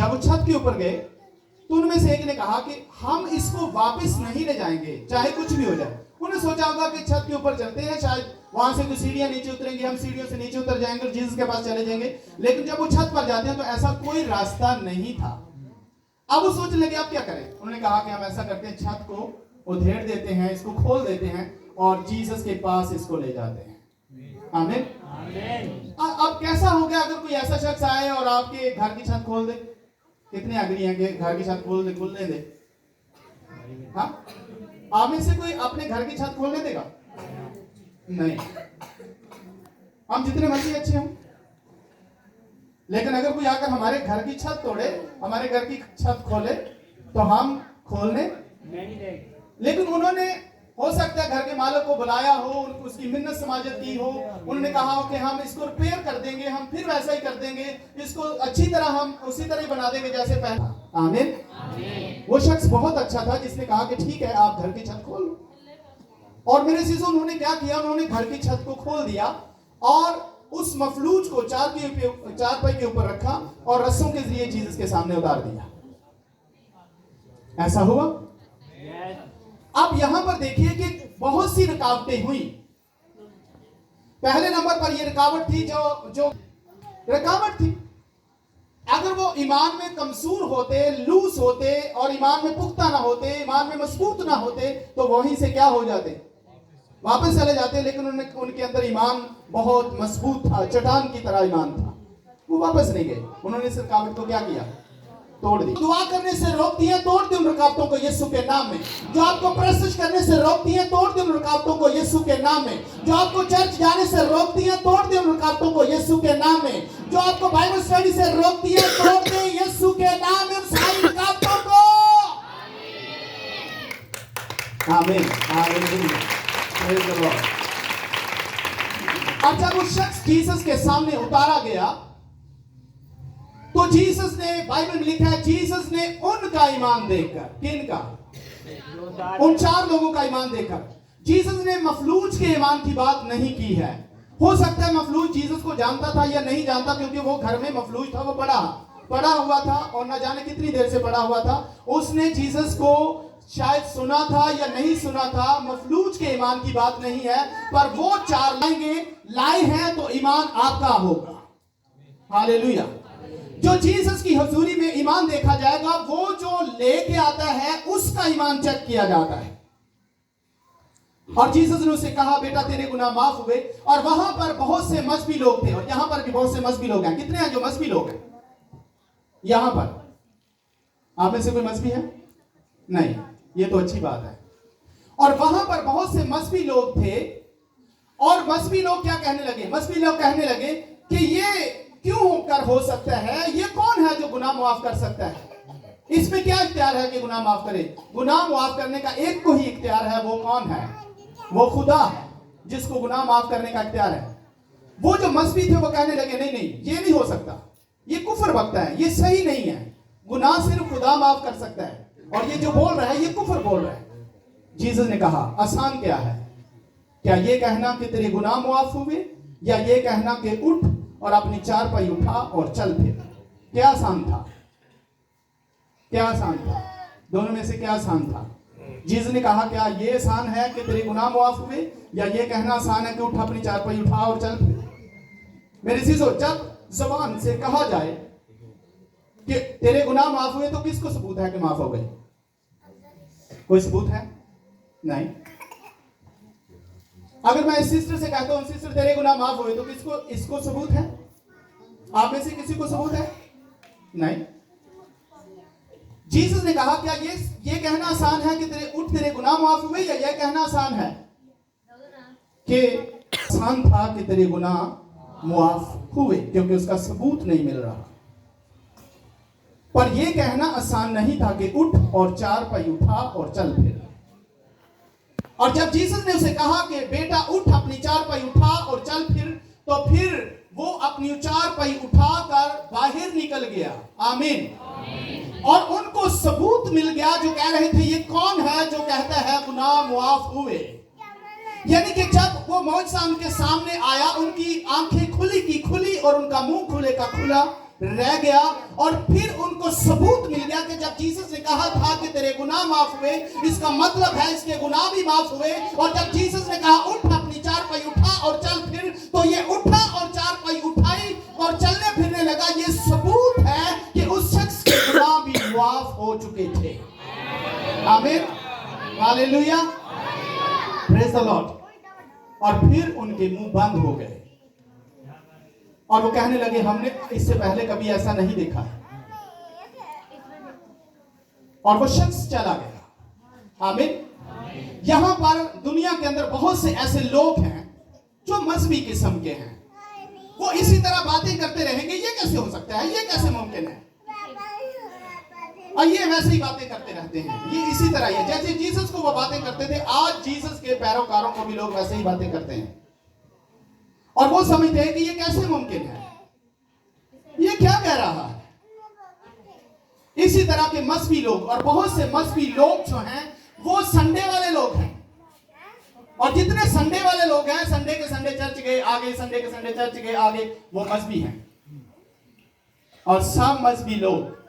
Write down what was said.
जब वो छत के ऊपर गए तो उनमें से एक ने कहा कि हम इसको वापस नहीं ले जाएंगे चाहे कुछ भी हो जाए। उन्होंने सोचा होगा कि छत के ऊपर चलते हैं, शायद वहां से कुछ सीढ़ियां नीचे उतरेंगी, हम सीढ़ियों से नीचे उतर जाएंगे और जीसस के पास चले जाएंगे। लेकिन जब वो छत पर जाते हैं तो ऐसा कोई रास्ता नहीं था। अब वो सोचने लगे अब क्या करें। उन्होंने कहा कि हम ऐसा करते हैं, छत को उधेड़ देते हैं, इसको खोल देते हैं और जीसस के पास इसको ले जाते हैं। आमीन। अब कैसा हो गया अगर कोई ऐसा शख्स आए और आपके घर की छत खोल दे? कितने अग्री हैं कि घर की छत खोल दे, खुलने दे? हाँ, आप में से कोई अपने घर की छत खोलने देगा? नहीं। हम जितने मर्जी अच्छे हों, लेकिन अगर कोई आकर हमारे घर की छत तोड़े, हमारे घर की छत खोले, तो हम खोलने नहीं देंगे। लेकिन उन्होंने हो सकता है घर के मालिक को बुलाया हो, उसकी मिन्नत समाजत की हो, उन्होंने कहा हो कि हम इसको रिपेयर कर देंगे, हम फिर वैसा ही कर देंगे, इसको अच्छी तरह हम उसी तरह ही बना देंगे जैसे पहले। आमीन। वो शख्स बहुत अच्छा था जिसने कहा कि ठीक है आप घर की छत खोल लो। और मेरे चीजों उन्होंने क्या किया, उन्होंने घर की छत को खोल दिया और उस मफलूज को चारपाई के ऊपर रखा और रस्सों के जरिए जीसस के सामने उतार दिया। ऐसा हुआ। अब यहां पर देखिए कि बहुत सी रुकावटें हुई। पहले नंबर पर यह रुकावट थी जो रुकावट थी, अगर वो ईमान में कमजोर होते, लूज होते और ईमान में पुख्ता ना होते, ईमान में मजबूत ना होते, तो वहीं से क्या हो जाते, वापस चले जाते। लेकिन उनके अंदर ईमान बहुत मजबूत था, चट्टान की तरह ईमान था, वो वापस नहीं गए। उन्होंने इस रुकावट को क्या किया, तोड़ दी। दुआ करने से रोकती है, तोड़ दी उन रुकावटों को यीशु के नाम में। जो आपको प्रस्तुत करने से रोकती है, तोड़ दी उन रुकावटों को यीशु के नाम में। जो आपको चर्च जाने से रोकती है, तोड़ दी उन रुकावटों को यीशु के नाम में। जो आपको बाइबल स्टडी से रोकती है, तोड़ दे यीशु के नाम में सारी रुकावटों को। आमीन। Praise the Lord. अब जब उस शख्स जीसस के सामने उतारा गया तो जीसस ने, बाइबल में लिखा है, जीसस ने उनका ईमान देखकर, किनका, उन 4 लोगों का ईमान देखकर, जीसस ने मफलूज के ईमान की बात नहीं की है। हो सकता है मफलूज जीसस को जानता था या नहीं जानता, क्योंकि वो घर में मफलूज था, वो पड़ा हुआ था और न जाने कितनी देर से पड़ा हुआ था। उसने जीसस को शायद सुना था या नहीं सुना था, मफलूज के ईमान की बात नहीं है, पर वो 4 लाए हैं तो ईमान आपका होगा। हालेलुया। जो जीसस की हुजूरी में ईमान देखा जाएगा, वो जो लेके आता है उसका ईमान चेक किया जाता है। और जीसस ने उसे कहा, बेटा तेरे गुनाह माफ हुए। और वहां पर बहुत से मजहबी लोग थे, और यहां पर भी बहुत से मजहबी लोग हैं। कितने हैं जो मजहबी लोग हैं यहां पर? आप में से कोई मजहबी है? नहीं, ये तो अच्छी बात है। और वहां पर बहुत से मजहबी लोग थे, और मजहबी लोग क्या कहने लगे, मजहबी लोग कहने लगे कि ये क्यों होकर हो सकता है, ये कौन है जो गुनाह माफ कर सकता है, इसमें क्या इख्तियार है कि गुनाह माफ करे। गुनाह माफ करने का एक को ही इख्तियार है, वो कौन है, वो खुदा है जिसको गुनाह माफ करने का इख्तियार है। वो जो मजहबी थे वो कहने लगे नहीं नहीं, ये नहीं हो सकता, ये कुफर बकता है, ये सही नहीं है, गुनाह सिर्फ खुदा माफ कर सकता है, और ये जो बोल रहा है ये कुफर बोल रहा है। जीसस ने कहा आसान क्या है, क्या ये कहना कि तेरे गुनाह माफ हुए, या ये कहना कि उठ और अपनी चारपाई उठा और चल फिर? क्या आसान था, क्या आसान था? दोनों में से क्या आसान था? जीसस ने कहा क्या ये आसान है कि तेरे गुनाह माफ हुए, या ये कहना आसान है कि उठ अपनी चारपाई उठा और चल फिर? मेरे चीजों, जब जबान से कहा जाए कि तेरे गुनाह माफ हुए, तो किसको सबूत है कि माफ हो गए? कोई सबूत है? नहीं। अगर मैं इस सिस्टर से कहता हूं सिस्टर तेरे गुनाह माफ हुए, तो किसको, इसको सबूत है? आप में से किसी को सबूत है? नहीं। जीसस ने कहा क्या ये कहना आसान है कि तेरे गुनाह माफ हुए, या ये कहना आसान है कि आसान था कि तेरे गुनाह माफ हुए, क्योंकि उसका सबूत नहीं मिल रहा। पर यह कहना आसान नहीं था कि उठ और चारपाई उठा और चल फिर। और जब जीसस ने उसे कहा कि बेटा उठ अपनी चारपाई उठा और चल फिर, तो फिर वो अपनी चारपाई उठाकर बाहर निकल गया। आमीन। और उनको सबूत मिल गया जो कह रहे थे ये कौन है जो कहता है गुनाह माफ हुए। यानी कि जब वो मौजज़ा उनके सामने आया, उनकी आंखें खुली की खुली और उनका मुंह खुले का खुला, रह गया। और फिर उनको सबूत मिल गया कि जब जीसस ने कहा था कि तेरे गुनाह माफ हुए, इसका मतलब है इसके गुनाह भी माफ हुए। और जब जीसस ने कहा उठ, अपनी चारपाई उठा और चल फिर, तो ये उठा और चारपाई उठाई और चलने फिरने लगा। ये सबूत है कि उस शख्स के गुनाह भी माफ हो चुके थे। आमीन, हालेलुया, प्रेज द लॉर्ड। और फिर उनके मुंह बंद हो गए और वो कहने लगे हमने इससे पहले कभी ऐसा नहीं देखा है। और वो शख्स चला गया। आमीन। यहां पर दुनिया के अंदर बहुत से ऐसे लोग हैं जो मजहबी किस्म के हैं। वो इसी तरह बातें करते रहेंगे, ये कैसे हो सकता है, ये कैसे मुमकिन है, और ये वैसे ही बातें करते रहते हैं। ये इसी तरह ही है जैसे जीसस को वो बातें करते थे, आज जीसस के पैरोकारों को भी लोग वैसे ही बातें करते हैं। और वो समझते हैं कि ये कैसे मुमकिन है, ये क्या कह रहा है। इसी तरह के मजहबी लोग, और बहुत से मजहबी लोग जो हैं वो संडे वाले लोग हैं। और जितने संडे वाले लोग हैं, संडे के संडे चर्च गए आगे, संडे के संडे चर्च गए आगे, वो मजहबी हैं। और सब मजहबी लोग